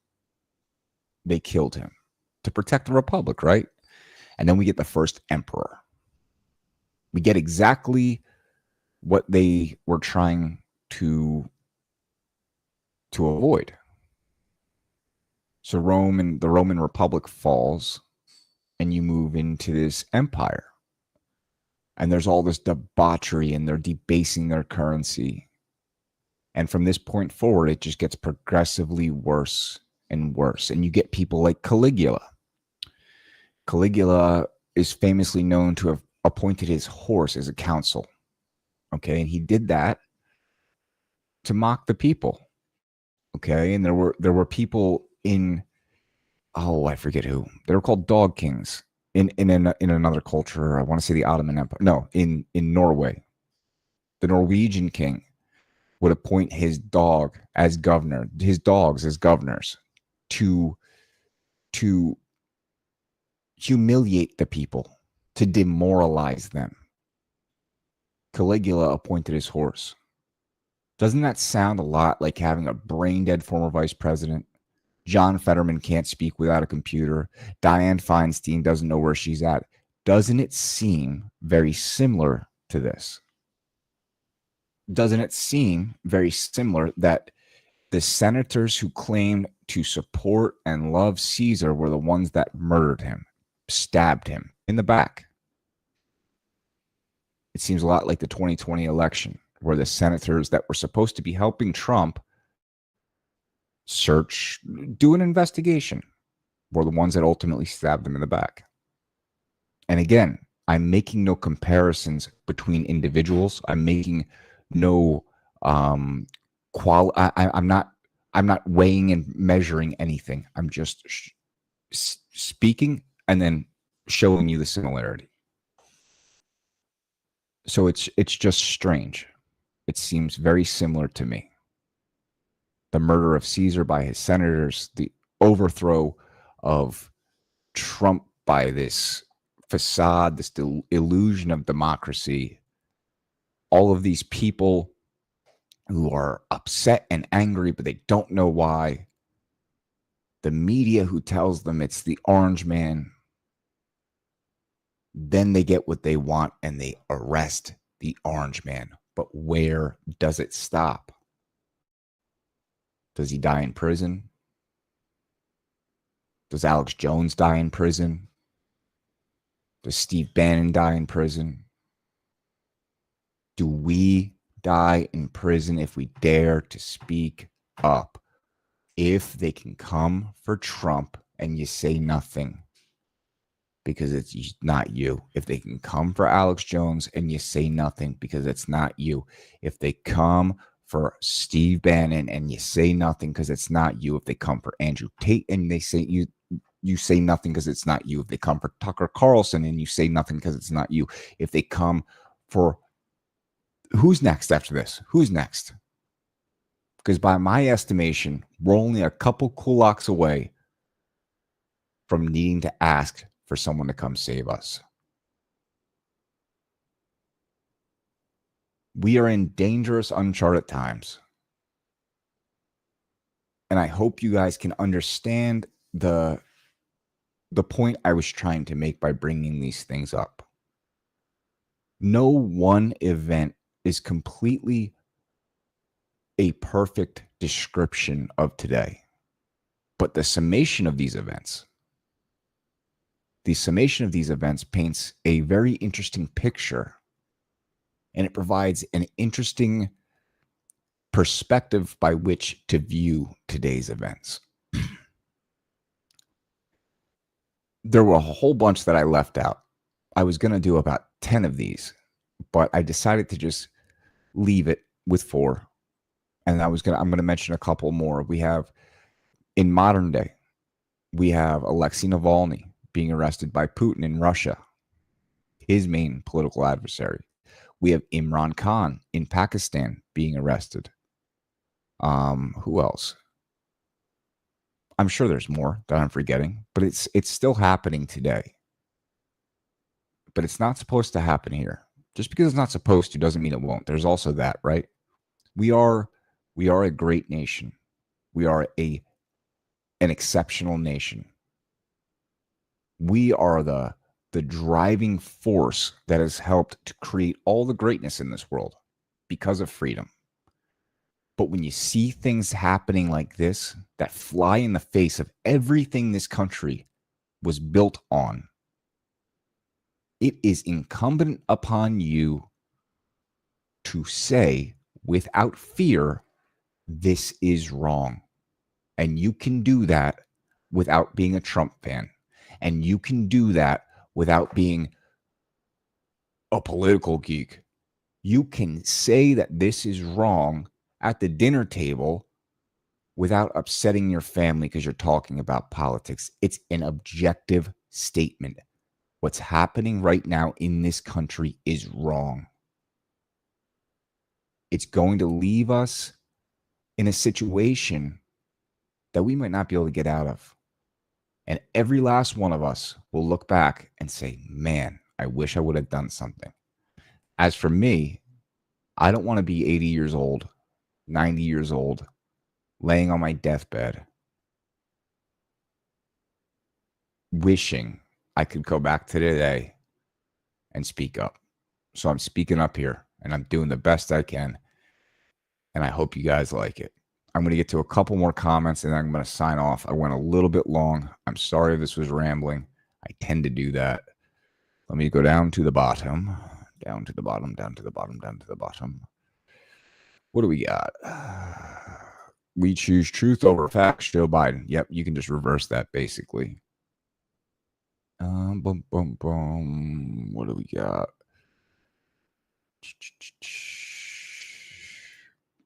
They killed him to protect the republic, right? And then we get the first emperor. We get exactly what they were trying to avoid. So the Roman Republic falls, and you move into this empire. And there's all this debauchery, and they're debasing their currency. And from this point forward, it just gets progressively worse and worse. And you get people like Caligula. Caligula is famously known to have appointed his horse as a council. Okay, and he did that to mock the people. Okay, and there were people in, oh, I forget who. They were called dog kings in another culture. I want to say the Ottoman Empire. No, in Norway. The Norwegian king would appoint his dog as governor, his dogs as governors, to humiliate the people, to demoralize them. Caligula appointed his horse. Doesn't that sound a lot like having a brain-dead former vice president? John Fetterman can't speak without a computer. Dianne Feinstein doesn't know where she's at. Doesn't it seem very similar to this? Doesn't it seem very similar that the senators who claimed to support and love Caesar were the ones that murdered him, stabbed him in the back? It seems a lot like the 2020 election, where the senators that were supposed to be helping Trump do an investigation, were the ones that ultimately stabbed him in the back. And again, I'm making no comparisons between individuals. I'm making no I'm not weighing and measuring anything. I'm just speaking and then showing you the similarity. So it's just strange. It seems very similar to me. The murder of Caesar by his senators, the overthrow of Trump by this facade, this illusion of democracy. All of these people who are upset and angry, but they don't know why. The media who tells them it's the orange man. Then they get what they want and they arrest the orange man. But where does it stop? Does he die in prison? Does Alex Jones die in prison? Does Steve Bannon die in prison? Do we die in prison if we dare to speak up? If they can come for Trump and you say nothing because it's not you. If they can come for Alex Jones and you say nothing because it's not you. If they come for Steve Bannon and you say nothing because it's not you. If they come for Andrew Tate and they say you say nothing because it's not you. If they come for Tucker Carlson and you say nothing because it's not you. If they come for, who's next after this? Who's next? Because by my estimation, we're only a couple kulaks away from needing to ask for someone to come save us. We are in dangerous, uncharted times. And I hope you guys can understand the point I was trying to make by bringing these things up. No one event is completely a perfect description of today. But the summation of these events paints a very interesting picture, and it provides an interesting perspective by which to view today's events. There were a whole bunch that I left out. I was going to do about 10 of these, but I decided to just leave it with 4. And I'm going to mention a couple more. We have, in modern day, we have Alexei Navalny being arrested by Putin in Russia, his main political adversary. We have Imran Khan in Pakistan being arrested. Who else? I'm sure there's more that I'm forgetting, but it's still happening today. But it's not supposed to happen here. Just because it's not supposed to doesn't mean it won't. There's also that, right? We are a great nation. We are an exceptional nation. We are the driving force that has helped to create all the greatness in this world because of freedom. But when you see things happening like this that fly in the face of everything this country was built on, it is incumbent upon you to say without fear, this is wrong. And you can do that without being a Trump fan. And you can do that without being a political geek. You can say that this is wrong at the dinner table without upsetting your family because you're talking about politics. It's an objective statement. What's happening right now in this country is wrong. It's going to leave us in a situation that we might not be able to get out of. And every last one of us will look back and say, man, I wish I would have done something. As for me, I don't want to be 80 years old, 90 years old, laying on my deathbed, wishing I could go back to today and speak up. So I'm speaking up here, and I'm doing the best I can. And I hope you guys like it. I'm going to get to a couple more comments, and then I'm going to sign off. I went a little bit long. I'm sorry if this was rambling. I tend to do that. Let me go down to the bottom, down to the bottom, down to the bottom, down to the bottom. What do we got? We choose truth over facts, Joe Biden. Yep, you can just reverse that, basically. Boom, boom, boom. What do we got?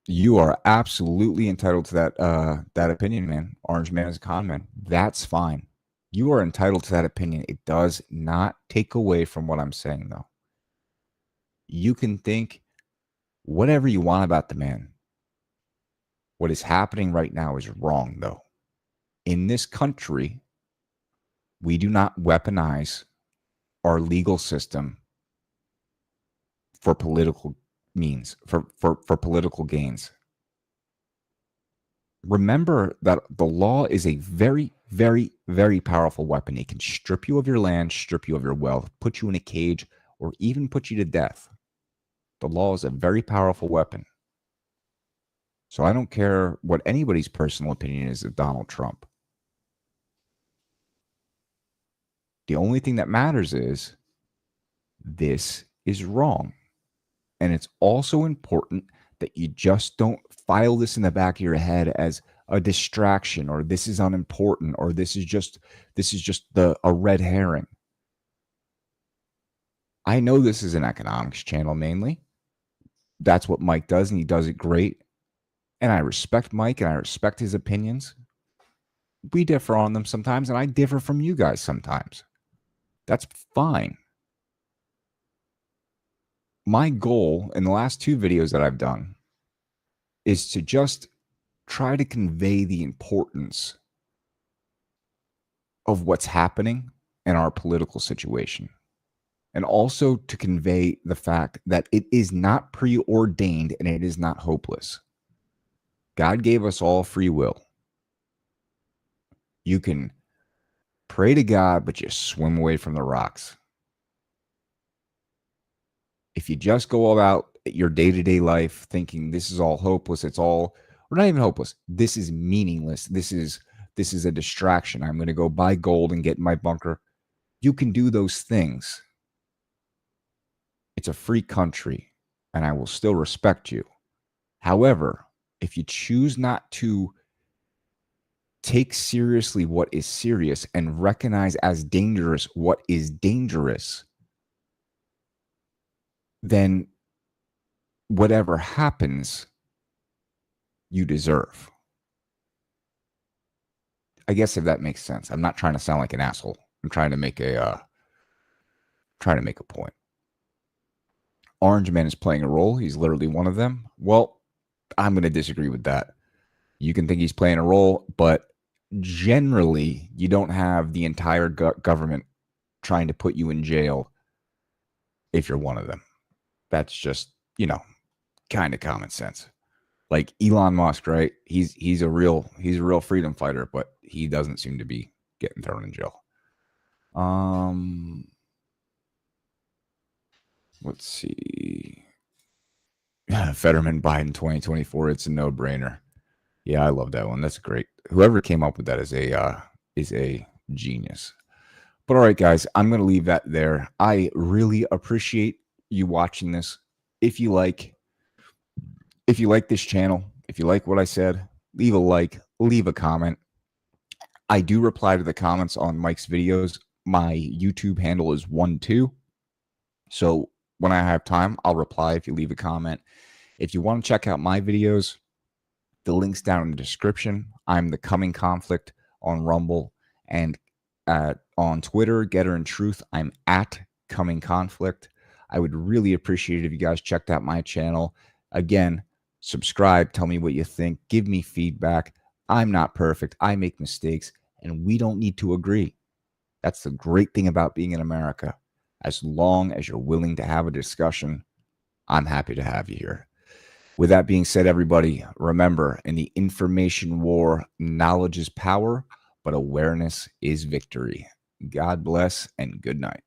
You are absolutely entitled to that opinion, man. Orange Man is a con man. That's fine. You are entitled to that opinion. It does not take away from what I'm saying, though. You can think whatever you want about the man. What is happening right now is wrong, though. In this country, we do not weaponize our legal system for political means, for political gains. Remember that the law is a very, very, very powerful weapon. It can strip you of your land, strip you of your wealth, put you in a cage, or even put you to death. The law is a very powerful weapon. So I don't care what anybody's personal opinion is of Donald Trump. The only thing that matters is this is wrong. And it's also important that you just don't file this in the back of your head as a distraction, or this is unimportant, or this is just a red herring. I know this is an economics channel mainly. That's what Mike does, and he does it great. And I respect Mike, and I respect his opinions. We differ on them sometimes, and I differ from you guys sometimes. That's fine. My goal in the last 2 videos that I've done is to just try to convey the importance of what's happening in our political situation, and also to convey the fact that it is not preordained and it is not hopeless. God gave us all free will. You can pray to God, but you swim away from the rocks. If you just go about your day-to-day life thinking this is all hopeless, it's all, or not even hopeless, this is meaningless, this is a distraction, I'm going to go buy gold and get in my bunker. You can do those things. It's a free country, and I will still respect you. However, if you choose not to take seriously what is serious and recognize as dangerous what is dangerous, then whatever happens, you deserve. I guess if that makes sense. I'm not trying to sound like an asshole. I'm trying to make a point. Orange Man is playing a role. He's literally one of them. Well, I'm going to disagree with that. You can think he's playing a role, but generally, you don't have the entire government trying to put you in jail if you're one of them. That's just, kind of common sense. Like Elon Musk, right? He's a real freedom fighter, but he doesn't seem to be getting thrown in jail. Let's see. Fetterman Biden 2024. It's a no-brainer. Yeah, I love that one. That's great. Whoever came up with that is a genius. But all right, guys, I'm going to leave that there. I really appreciate you watching this. If you like this channel, if you like what I said, leave a like, leave a comment. I do reply to the comments on Mike's videos. My YouTube handle is 12. So when I have time, I'll reply if you leave a comment. If you want to check out my videos, the link's down in the description. I'm the Coming Conflict on Rumble, and on Twitter, Getter and Truth, I'm at Coming Conflict. I would really appreciate it if you guys checked out my channel. Again, subscribe, tell me what you think, give me feedback. I'm not perfect. I make mistakes, and we don't need to agree. That's the great thing about being in America. As long as you're willing to have a discussion, I'm happy to have you here. With that being said, everybody, remember, in the information war, knowledge is power, but awareness is victory. God bless and good night.